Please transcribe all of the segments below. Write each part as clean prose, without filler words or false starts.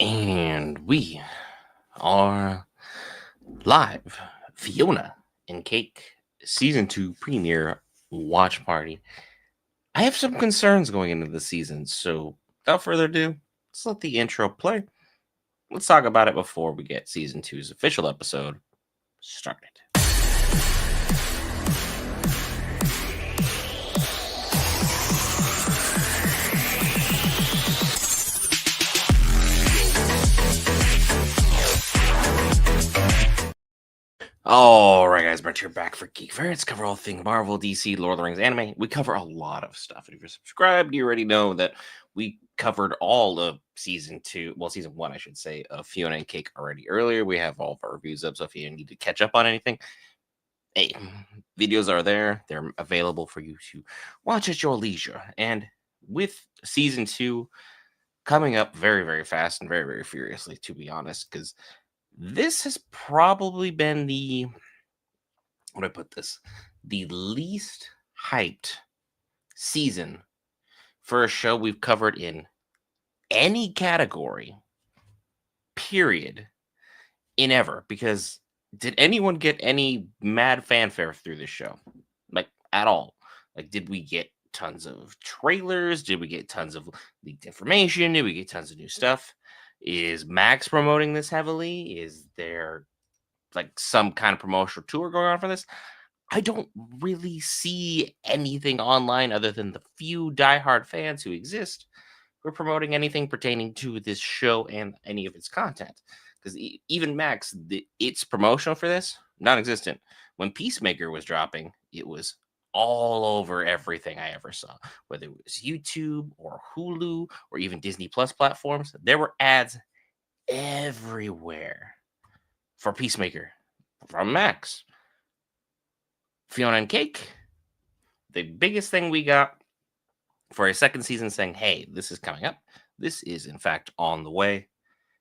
And we are live. Fiona and Cake season 2 premiere watch party. I have some concerns going into the season, so without further ado, let's let the intro play. Let's talk about it before we get season two's official episode started. All right, guys, Brent here back for Geek Variants. Cover all things Marvel, DC, Lord of the Rings, anime. We cover a lot of stuff. And if you're subscribed, you already know that we covered all of season 1, I should say, of Fiona and Cake already earlier. We have all of our reviews up, so if you need to catch up on anything, hey, videos are there. They're available for you to watch at your leisure. And with season 2 coming up very, very fast and very, very furiously, to be honest, because this has probably been what do I put this? The least hyped season for a show we've covered in any category, period, in ever. Because did anyone get any mad fanfare through this show? Like, at all? Like, did we get tons of trailers? Did we get tons of leaked information? Did we get tons of new stuff? Is Max promoting this heavily? Is there like some kind of promotional tour going on for this? I don't really see anything online other than the few diehard fans who exist who are promoting anything pertaining to this show and any of its content. Because even Max, its promotional for this, non-existent. When Peacemaker was dropping, it was all over everything I ever saw, whether it was YouTube or Hulu or even Disney Plus platforms. There were ads everywhere for Peacemaker from Max. Fiona and Cake, the biggest thing we got for a second season saying, hey, this is coming up, this is in fact on the way,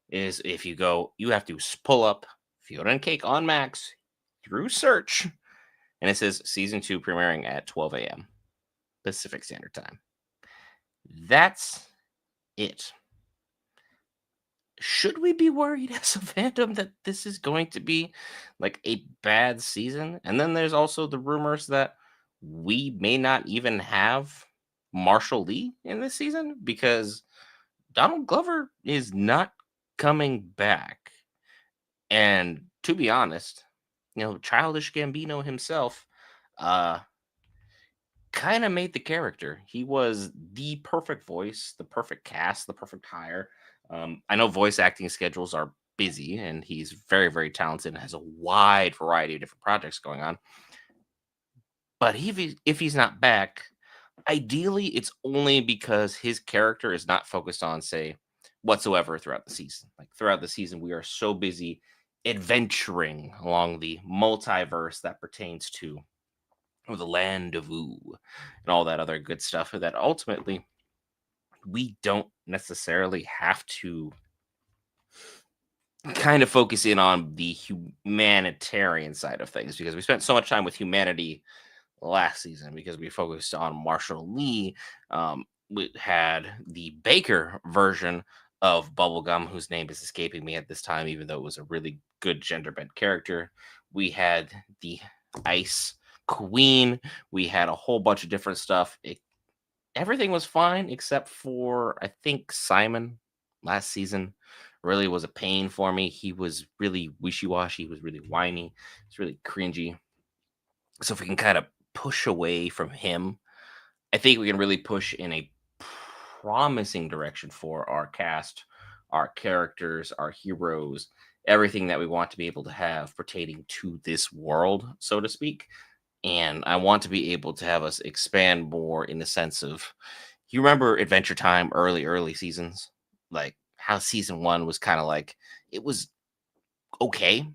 is if you go, you have to pull up Fiona and Cake on Max through search, and it says season 2 premiering at 12 a.m. Pacific Standard Time. That's it. Should we be worried as a fandom that this is going to be like a bad season? And then there's also the rumors that we may not even have Marshall Lee in this season because Donald Glover is not coming back. And to be honest, Childish Gambino himself kind of made the character. He was the perfect voice, the perfect cast, the perfect hire. I know voice acting schedules are busy, and he's very, very talented and has a wide variety of different projects going on. But if he's not back, ideally, it's only because his character is not focused on, say, whatsoever throughout the season. Like throughout the season, we are so busy adventuring along the multiverse that pertains to the land of Ooh and all that other good stuff that ultimately we don't necessarily have to kind of focus in on the humanitarian side of things because we spent so much time with humanity last season because we focused on Marshall Lee. We had the Baker version of Bubblegum, whose name is escaping me at this time, even though it was a really good gender bent character. We had the Ice Queen. We had a whole bunch of different stuff. Everything was fine except for I think Simon last season really was a pain for me. He was really wishy-washy, he was really whiny, it's really cringy. So if we can kind of push away from him, I think we can really push in a promising direction for our cast, our characters, our heroes, everything that we want to be able to have pertaining to this world, so to speak. And I want to be able to have us expand more in the sense of, you remember Adventure Time early seasons, like how season 1 was kind of like, it was okay,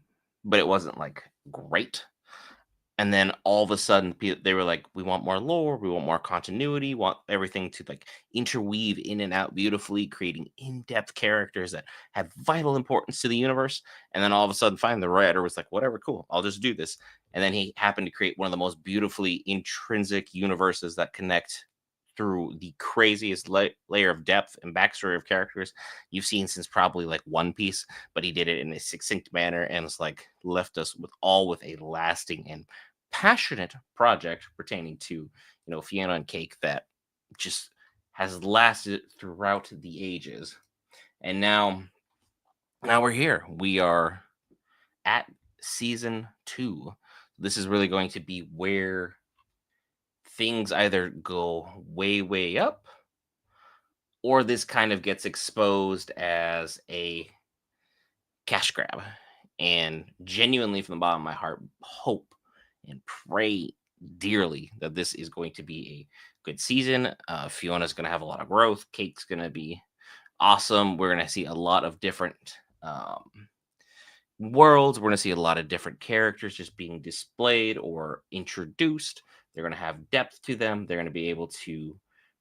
but it wasn't like great. And then all of a sudden they were like, we want more lore, we want more continuity, want everything to like interweave in and out beautifully, creating in-depth characters that have vital importance to the universe. And then all of a sudden finally the writer was like, whatever, cool, I'll just do this. And then he happened to create one of the most beautifully intrinsic universes that connect through the craziest layer of depth and backstory of characters you've seen since probably like One Piece, but he did it in a succinct manner and it's like left us with a lasting and passionate project pertaining to Fiona and Cake that just has lasted throughout the ages. And now we're here. We are at season 2. This is really going to be where things either go way up or this kind of gets exposed as a cash grab. And genuinely, from the bottom of my heart, hope and pray dearly that this is going to be a good season. Fiona's going to have a lot of growth. Cake's going to be awesome. We're going to see a lot of different worlds. We're going to see a lot of different characters just being displayed or introduced. They're going to have depth to them. They're going to be able to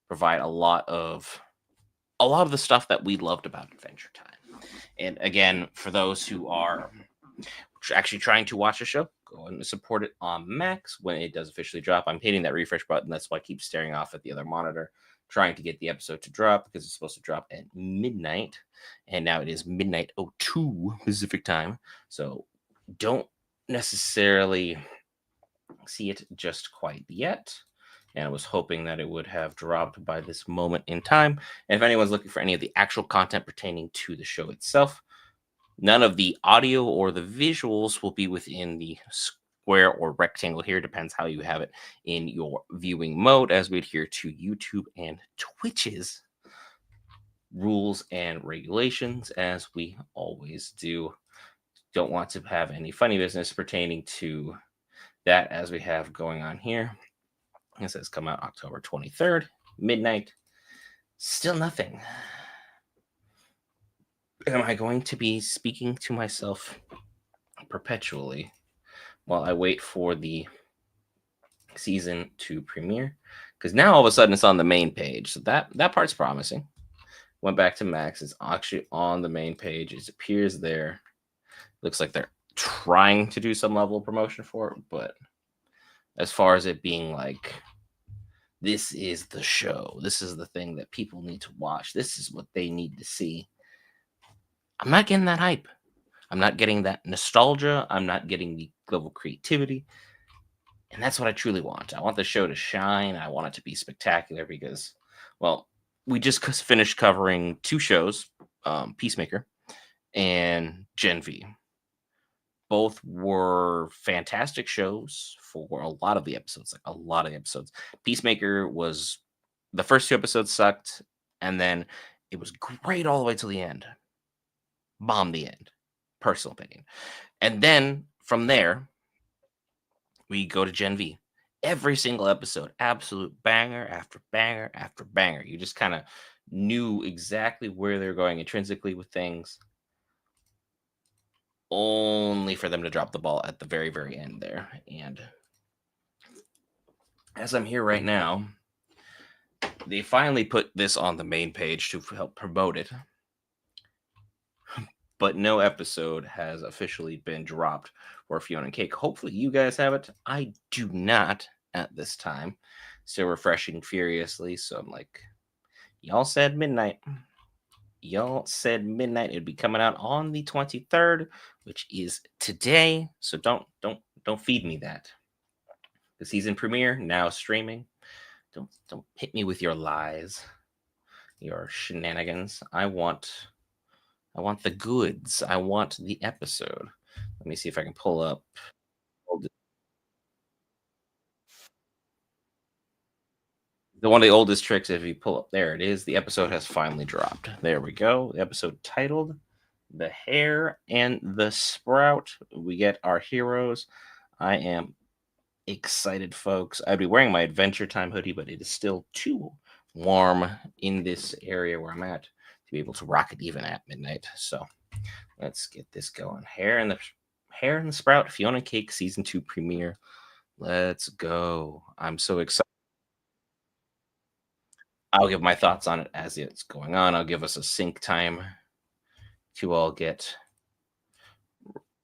provide a lot of the stuff that we loved about Adventure Time. And again, for those who are actually trying to watch the show, go and support it on Max when it does officially drop. I'm hitting that refresh button. That's why I keep staring off at the other monitor, trying to get the episode to drop because it's supposed to drop at midnight. And now it is midnight 02 Pacific time. So don't necessarily see it just quite yet. And I was hoping that it would have dropped by this moment in time. And if anyone's looking for any of the actual content pertaining to the show itself, none of the audio or the visuals will be within the square or rectangle here. Depends how you have it in your viewing mode, as we adhere to YouTube and Twitch's rules and regulations, as we always do. Don't want to have any funny business pertaining to that, as we have going on here. It says come out October 23rd, midnight. Still nothing. Am I going to be speaking to myself perpetually while I wait for the season to premiere? Because now all of a sudden it's on the main page. So that part's promising. Went back to Max. It's actually on the main page. It appears there. Looks like they're trying to do some level of promotion for it, but as far as it being like, this is the show, this is the thing that people need to watch, this is what they need to see, I'm not getting that hype. I'm not getting that nostalgia. I'm not getting the level of creativity. And that's what I truly want. I want the show to shine. I want it to be spectacular because, well, we just finished covering 2 shows, Peacemaker and Gen V. Both were fantastic shows for a lot of the episodes, like a lot of the episodes. Peacemaker was, the first 2 episodes sucked, and then it was great all the way till the end. Bomb the end, personal opinion. And then from there, we go to Gen V. Every single episode, absolute banger after banger after banger. You just kind of knew exactly where they're going intrinsically with things, only for them to drop the ball at the very end there. And as I'm here right now, they finally put this on the main page to help promote it, but no episode has officially been dropped for Fiona and Cake. Hopefully you guys have it. I do not at this time. Still refreshing furiously, so I'm like, y'all said midnight. Y'all said midnight. It'd be coming out on the 23rd, which is today. So don't feed me that. The season premiere now streaming. Don't hit me with your lies, your shenanigans. I want the goods. I want the episode. Let me see if I can pull up. The one of the oldest tricks, if you pull up, there it is. The episode has finally dropped. There we go. The episode titled "The Hare and the Sprout." We get our heroes. I am excited, folks. I'd be wearing my Adventure Time hoodie, but it is still too warm in this area where I'm at to be able to rock it even at midnight. So let's get this going. Hare and the Sprout, Fiona and Cake season 2 premiere. Let's go. I'm so excited. I'll give my thoughts on it as it's going on. I'll give us a sync time to all get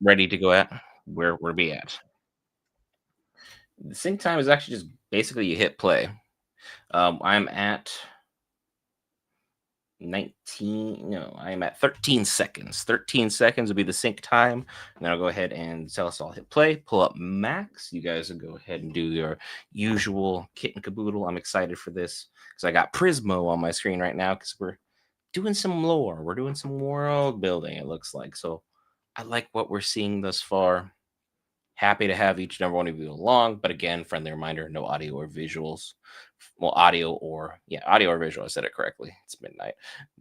ready to go at where we're be at. The sync time is actually just basically you hit play. I'm at 19. No, I'm at 13 seconds. 13 seconds will be the sync time. And then I'll go ahead and tell us all hit play, pull up Max. You guys will go ahead and do your usual kit and caboodle. I'm excited for this because I got Prismo on my screen right now because we're doing some lore. We're doing some world building, it looks like. So I like what we're seeing thus far. Happy to have each and every one of you along. But again, friendly reminder, no audio or visuals. Well, audio or visual. I said it correctly. It's midnight.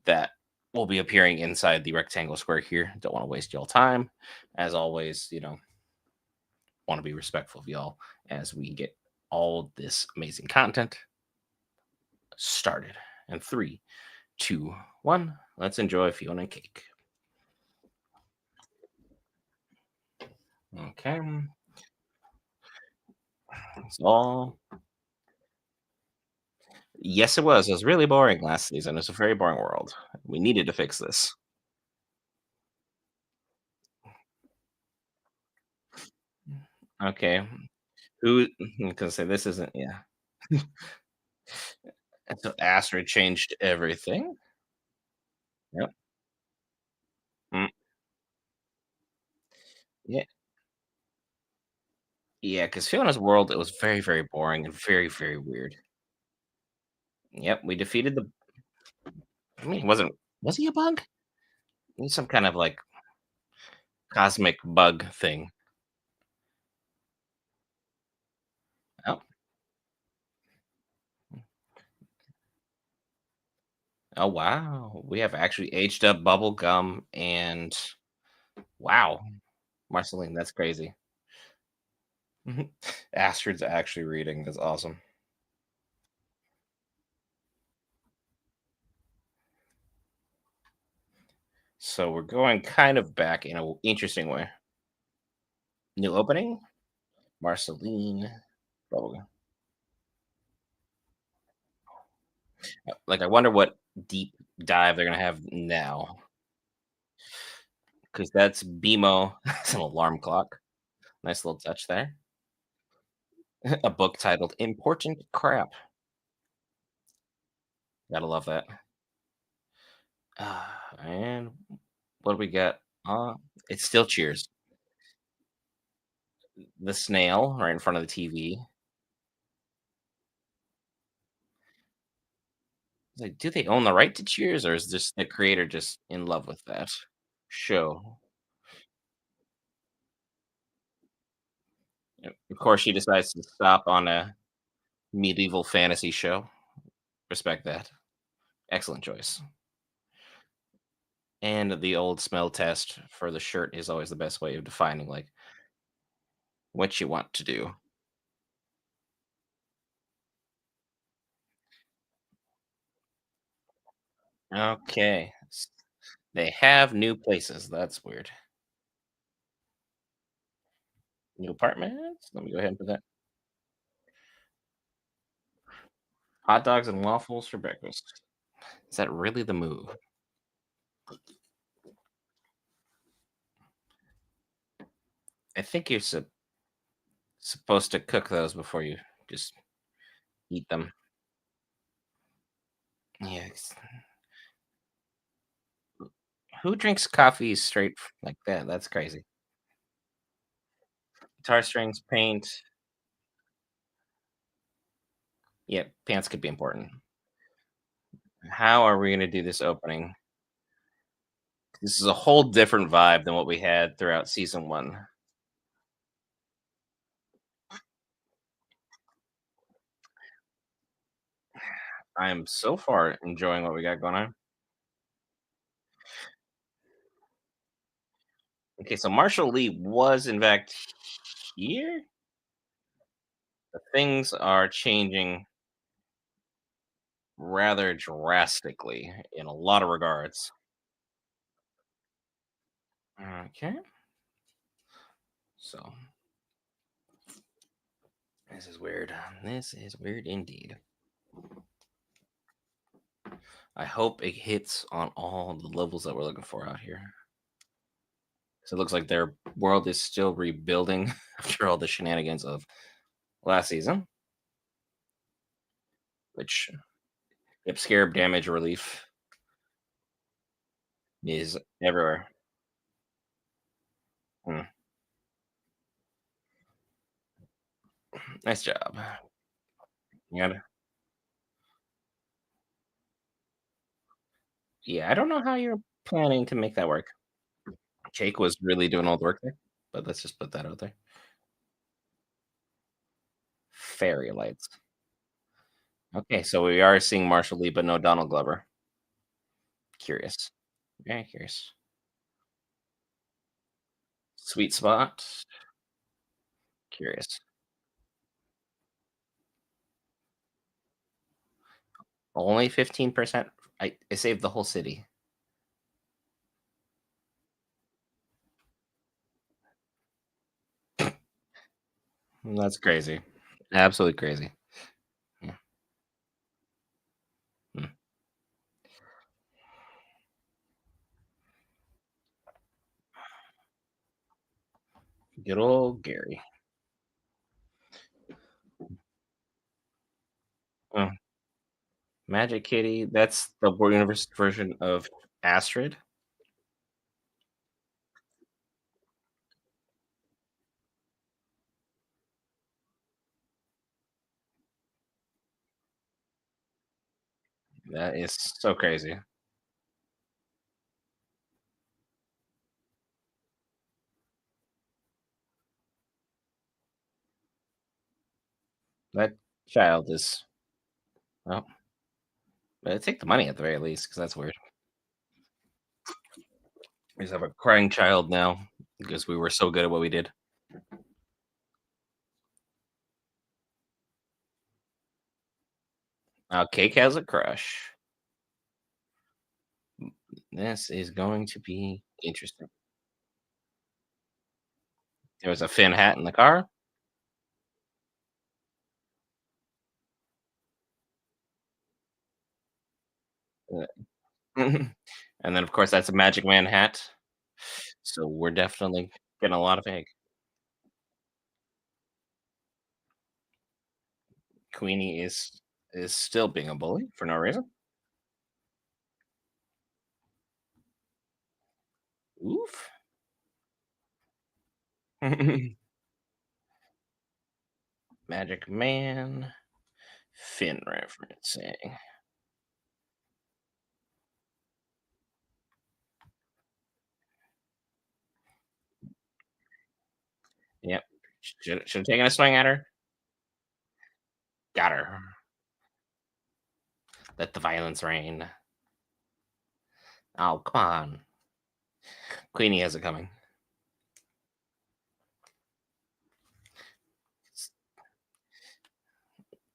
That will be appearing inside the rectangle square here. Don't want to waste y'all time. As always, want to be respectful of y'all as we get all this amazing content started. And three, two, one. Let's enjoy Fiona and Cake. Okay. It's all. Yes, it was. It was really boring last season. It's a very boring world. We needed to fix this. Okay. Who gonna say this isn't yeah. And so Astrid changed everything. Yep. Mm, yeah. Yeah, because Fiona's world, it was very, very boring and very, very weird. Yep, we defeated the I mean, was he a bug? He's some kind of like cosmic bug thing. Oh, oh wow. We have actually aged up bubble gum and wow. Marceline, that's crazy. Astrid's actually reading. That's awesome. So we're going kind of back in an interesting way. New opening, Marceline. Bubblegum. Like, I wonder what deep dive they're gonna have now, because that's BMO. It's an alarm clock. Nice little touch there. A book titled "Important Crap." Gotta love that. And what do we got? It's still Cheers. The snail right in front of the TV. Like, do they own the right to Cheers, or is this the creator just in love with that show? Of course, she decides to stop on a medieval fantasy show. Respect that. Excellent choice. And the old smell test for the shirt is always the best way of defining like what you want to do. Okay. They have new places. That's weird. New apartments. Let me go ahead and put that. Hot dogs and waffles for breakfast. Is that really the move? I think you're supposed to cook those before you just eat them. Yeah. Who drinks coffee straight like that? That's crazy. Guitar strings, paint. Yeah, pants could be important. How are we going to do this opening? This is a whole different vibe than what we had throughout season one. I am so far enjoying what we got going on. Okay, so Marshall Lee was in fact here. The things are changing rather drastically in a lot of regards. Okay, so this is weird. This is weird indeed. I hope it hits on all the levels that we're looking for out here. So it looks like their world is still rebuilding after all the shenanigans of last season. which yep, scarab damage relief is everywhere. Mm, nice job. Yeah, yeah. I don't know how you're planning to make that work. Cake was really doing all the work there, but let's just put that out there. Fairy lights. Okay, so we are seeing Marshall Lee, but no Donald Glover. Curious. Very curious. Sweet spot. Curious. Only 15%. I saved the whole city. That's crazy. Absolutely crazy. Yeah. Mm. Good old Gary. Oh, Magic Kitty. That's the War Universe version of Astrid. That is so crazy. That child is. Well, take the money at the very least, because that's weird. We just have a crying child now because we were so good at what we did. Cake has a crush. This is going to be interesting. There was a Finn hat in the car. uh, and then, of course, that's a Magic Man hat. So we're definitely getting a lot of egg. Queenie is still being a bully for no reason. Oof. Magic Man. Finn referencing. Yep. Should have taken a swing at her. Got her. Let the violence reign. Oh, come on. Queenie has it coming.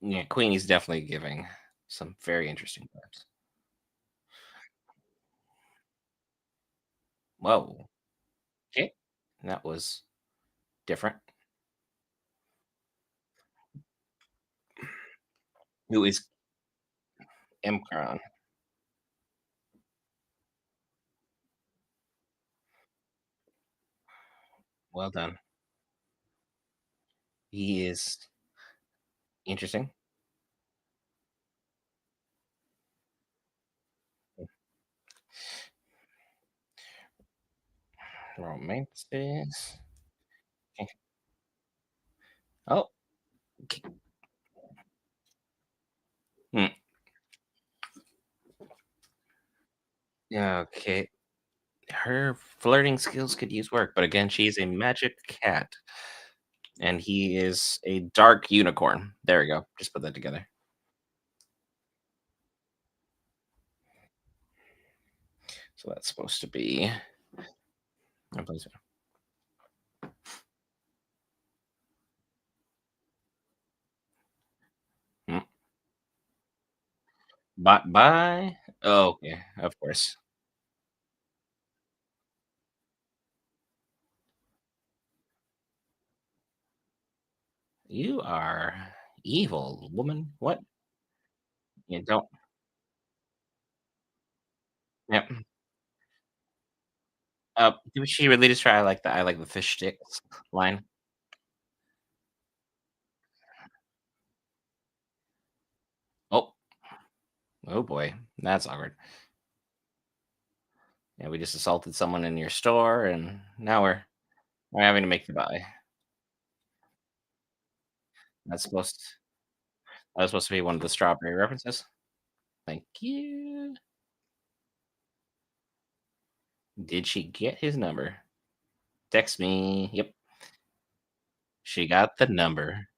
Yeah, Queenie's definitely giving some very interesting vibes. Whoa. Okay. That was different. Who is Imkron? Well done. He is interesting. Romances. Okay. Oh, okay. Hmm. Yeah, okay. Her flirting skills could use work, but again, she's a magic cat, and he is a dark unicorn. There we go. Just put that together. So that's supposed to be. Hmm. Bot by. Oh, okay, of course. You are evil, woman. What? You don't. Yep. Did she really just try I like the fish sticks line? Oh, Oh boy, that's awkward. Yeah, we just assaulted someone in your store, and now we're having to make you buy. That's supposed that was supposed to be one of the strawberry references. Thank you. Did she get his number? Text me. Yep, she got the number.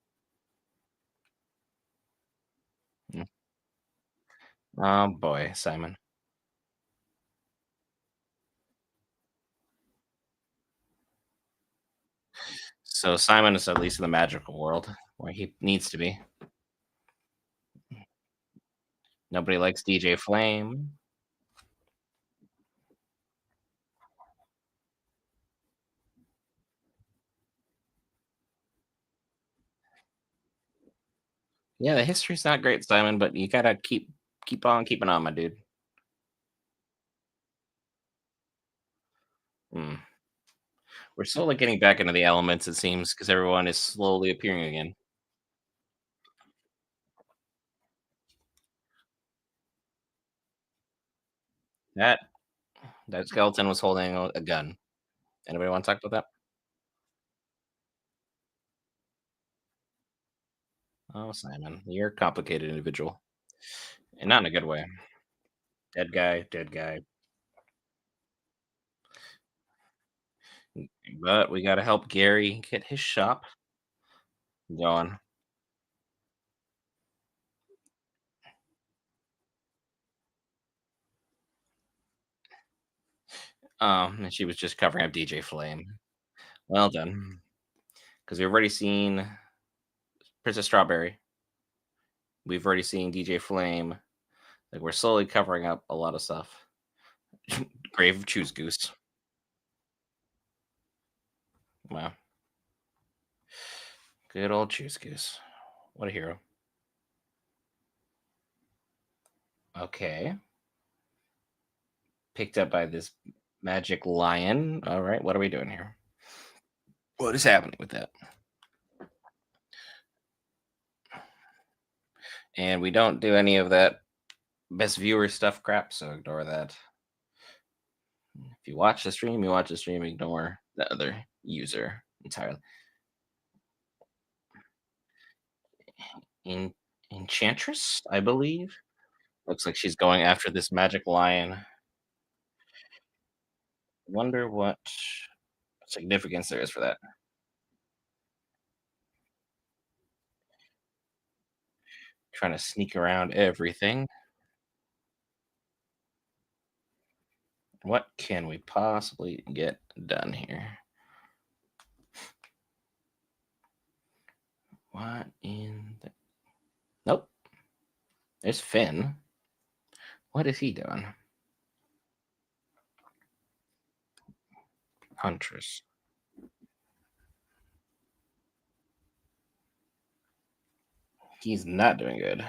Mm. Oh boy, Simon. So Simon is at least in the magical world where he needs to be. Nobody likes DJ Flame. Yeah, the history's not great, Simon, but you gotta keep on keeping on, my dude. Mm. We're slowly getting back into the elements, it seems, because everyone is slowly appearing again. That that skeleton was holding a gun. Anybody want to talk about that? Oh, Simon, you're a complicated individual, and not in a good way. Dead guy, dead guy. But we gotta help Gary get his shop going. And she was just covering up DJ Flame. Well done, because we've already seen Princess Strawberry. We've already seen DJ Flame. Like we're slowly covering up a lot of stuff. Grave of Choose Goose. Wow, good old Choose Goose. What a hero. Okay, picked up by this magic lion. All right, what are we doing here? What is happening with that? And we don't do any of that best viewer stuff crap, so ignore that. If you watch the stream, you watch the stream, ignore the other user entirely. In Enchantress, I believe. Looks like she's going after this magic lion. Wonder what significance there is for that. Trying to sneak around everything. What can we possibly get done here? What in the Nope. There's Finn. What is he doing? Huntress. He's not doing good.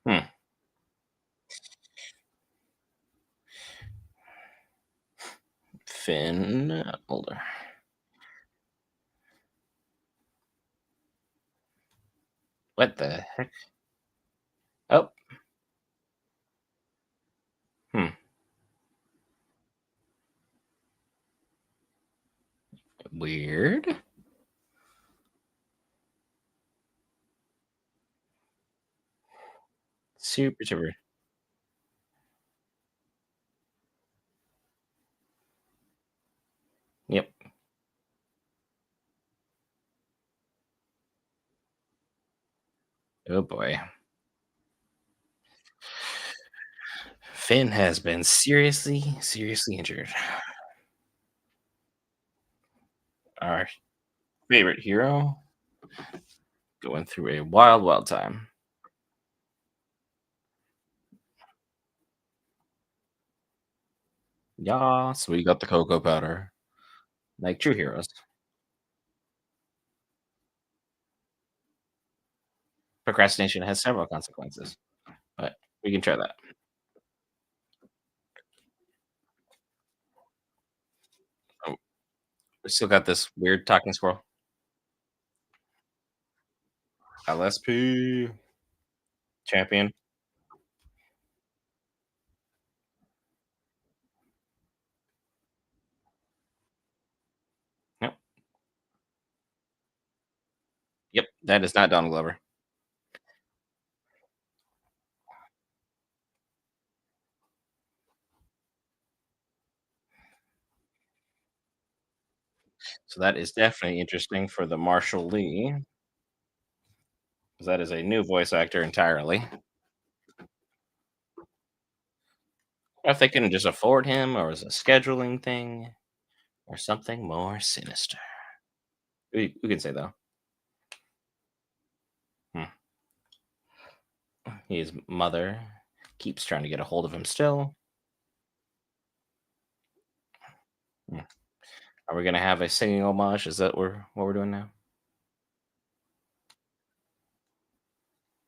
Hmm. Finn older. What the heck? Oh, hmm. Weird. Super, super. Yep. Oh boy. Finn has been seriously, seriously injured. Our favorite hero going through a wild, wild time. Yas, we got the cocoa powder. Like true heroes. Procrastination has several consequences, but we can try that. Oh, we still got this weird talking squirrel. LSP champion. Yep. Yep. That is not Donald Glover. So that is definitely interesting for the Marshall Lee, 'cause that is a new voice actor entirely. If they couldn't just afford him, or is a scheduling thing, or something more sinister. We can say though. Hmm. His mother keeps trying to get a hold of him still. Hmm. Are we gonna have a singing homage? Is that what we're doing now?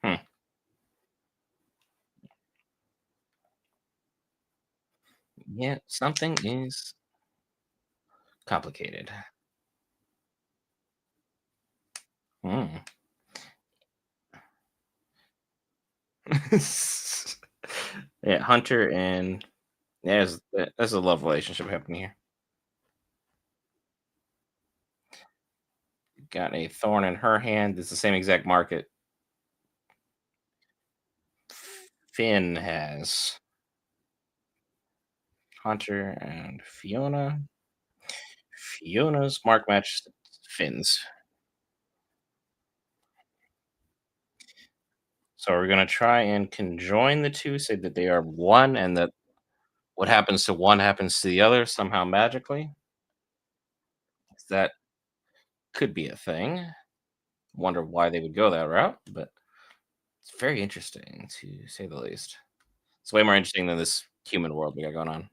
Hmm. Yeah, something is complicated. Hmm. Yeah, Hunter and yeah, there's a love relationship happening here. Got a thorn in her hand. It's the same exact market Finn has. Hunter and Fiona. Fiona's mark match Finn's. So we're gonna try and conjoin the two, say that they are one, and that what happens to one happens to the other somehow magically. That could be a thing. Wonder why they would go that route, but it's very interesting to say the least. It's way more interesting than this human world we got going on.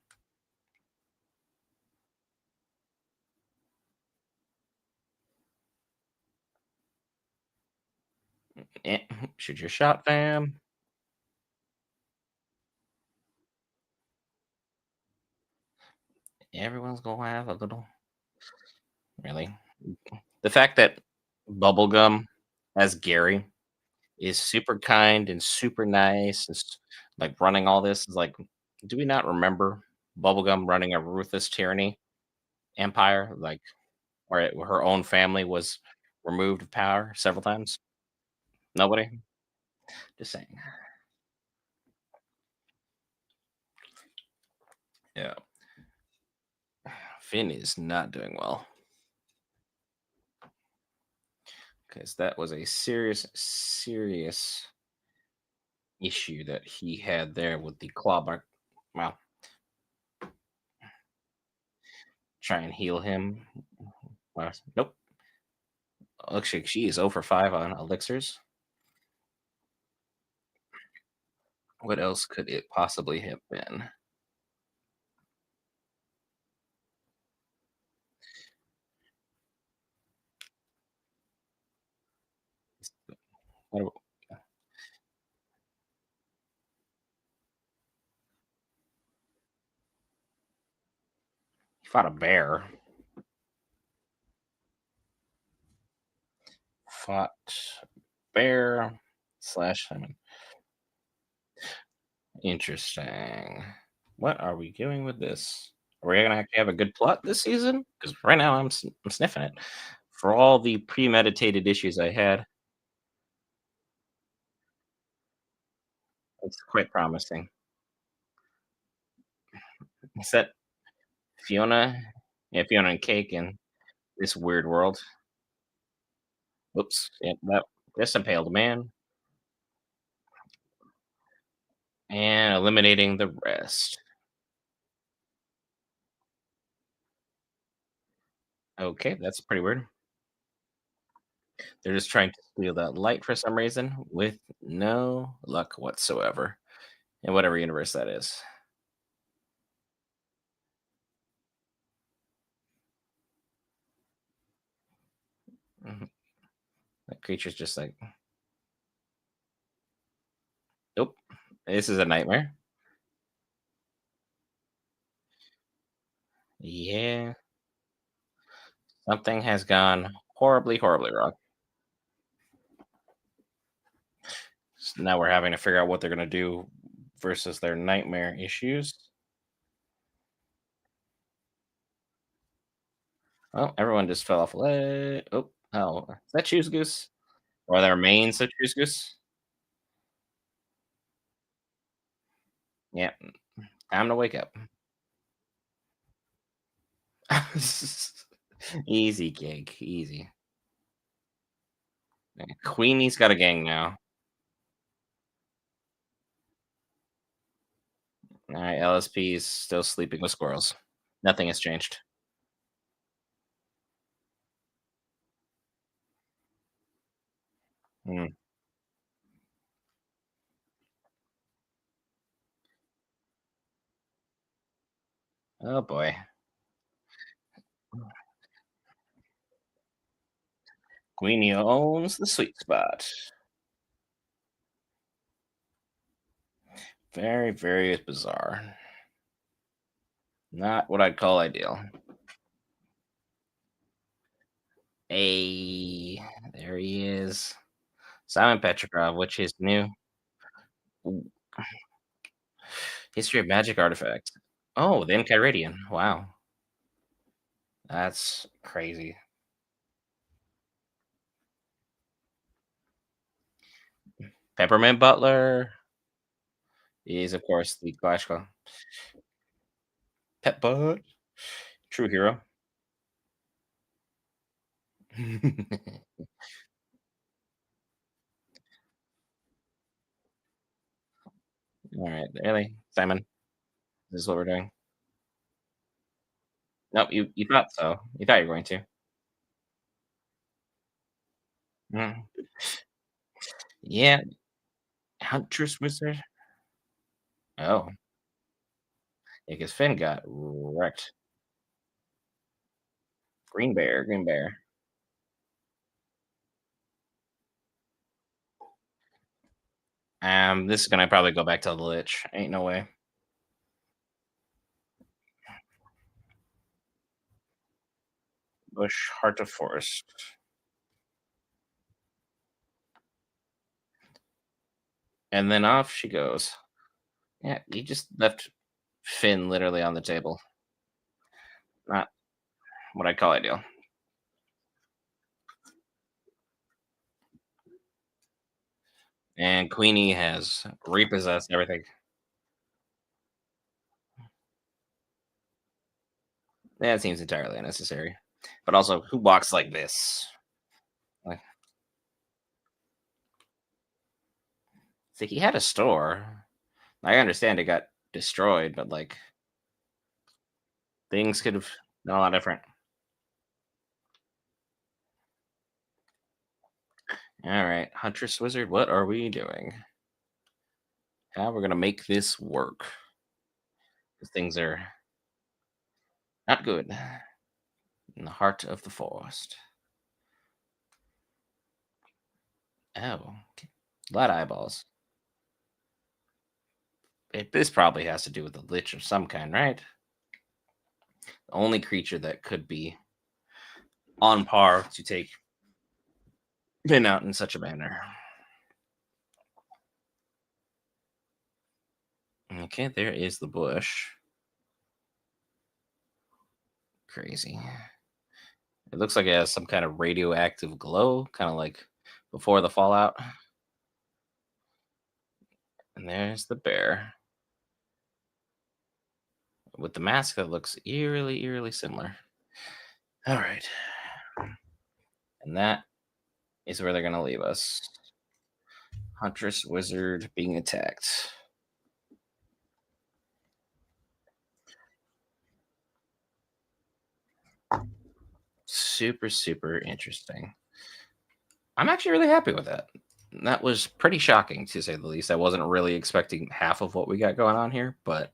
Eh, shoot your shot, fam. Everyone's gonna have a little. Really, the fact that Bubblegum as Gary is super kind and super nice and like running all this is like, do we not remember Bubblegum running a ruthless tyranny empire, like where her own family was removed of power several times? Nobody. Just saying. Yeah, Finn is not doing well because that was a serious issue that he had there with the claw mark. Well, try and heal him. Nope. Looks like she is 0 for 5 on elixirs. What else could it possibly have been? What a- He fought a bear. Fought bear slash Simon. Interesting. What are we doing with this? Are we gonna actually have a good plot this season? Because right now I'm sniffing it. For all the premeditated issues I had, it's quite promising. Set Fiona, yeah, Fiona and Cake in this weird world. Whoops, yeah, that this impaled a man and eliminating the rest. Okay, that's pretty weird. They're just trying to steal that light for some reason with no luck whatsoever in whatever universe that is. Mhm. That creature's just like, nope, this is a nightmare. Yeah, something has gone horribly, horribly wrong. So now we're having to figure out what they're gonna do versus their nightmare issues. Oh, everyone just fell off a ledge. Oh, is that Choose Goose? Or their main Citrus Goose? Yeah, time to wake up. Easy, Cake, easy. Yeah, Queenie's got a gang now. Alright, LSP is still sleeping with squirrels. Nothing has changed. Mm. Oh boy. Queenie owns the sweet spot. Very, very bizarre. Not what I'd call ideal. Hey, there he is. Simon Petrikov, which is new. Ooh, History of Magic artifact. Oh, the Enchiridion. Wow, that's crazy. Peppermint Butler is, of course, the classical Pet Bud, true hero. All right, really, Simon. This is what we're doing. Nope, you thought so. You thought you were going to. Mm. Yeah, Huntress Wizard. Oh, yeah, because Finn got wrecked. Green Bear, Green Bear. This is gonna probably go back to the Lich. Ain't no way. Bush, Heart of Forest, and then off she goes. Yeah, you just left Finn literally on the table. Not what I call ideal. And Queenie has repossessed everything. That seems entirely unnecessary. But also, who walks like this? Like, it's like he had a store. I understand it got destroyed, but like things could have been a lot different. All right, Huntress Wizard, what are we doing? How we're gonna make this work? 'Cause things are not good in the heart of the forest. Oh, okay. A lot of eyeballs. This probably has to do with a lich of some kind, right? The only creature that could be on par to take Pin out in such a manner. Okay, there is the bush. Crazy. It looks like it has some kind of radioactive glow, kind of like before the fallout. And there's the bear with the mask that looks eerily, eerily similar. All right. And that is where they're going to leave us. Huntress Wizard being attacked. Super, super interesting. I'm actually really happy with that. That was pretty shocking to say the least. I wasn't really expecting half of what we got going on here, but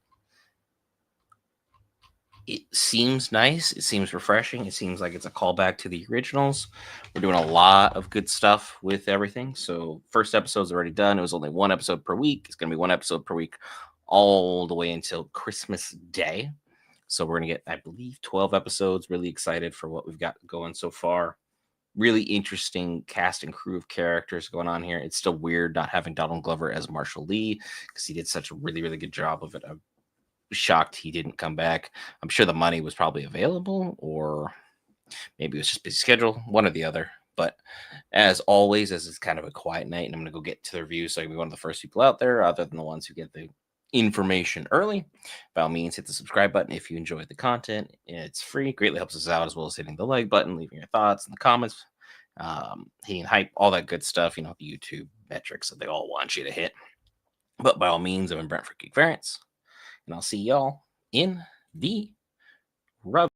it seems nice. It seems refreshing. It seems like it's a callback to the originals. We're doing a lot of good stuff with everything. So, first episode's already done. It was only one episode per week. It's going to be one episode per week all the way until Christmas Day. So, we're going to get, I believe, 12 episodes. Really excited for what we've got going so far. really interesting cast and crew of characters going on here. It's still weird not having Donald Glover as Marshall Lee because he did such a really, really good job of it. I'm shocked he didn't come back. I'm sure the money was probably available, or maybe it was just busy schedule, one or the other. But as always, as it's kind of a quiet night, and I'm going to go get to the review so I can be one of the first people out there, other than the ones who get the information early. By all means, hit the subscribe button if you enjoyed the content. It's free, greatly helps us out, as well as hitting the like button, leaving your thoughts in the comments, hitting hype, all that good stuff. The YouTube metrics that they all want you to hit. But by all means, I've been Brent for Geek Variants, and I'll see y'all in the rub.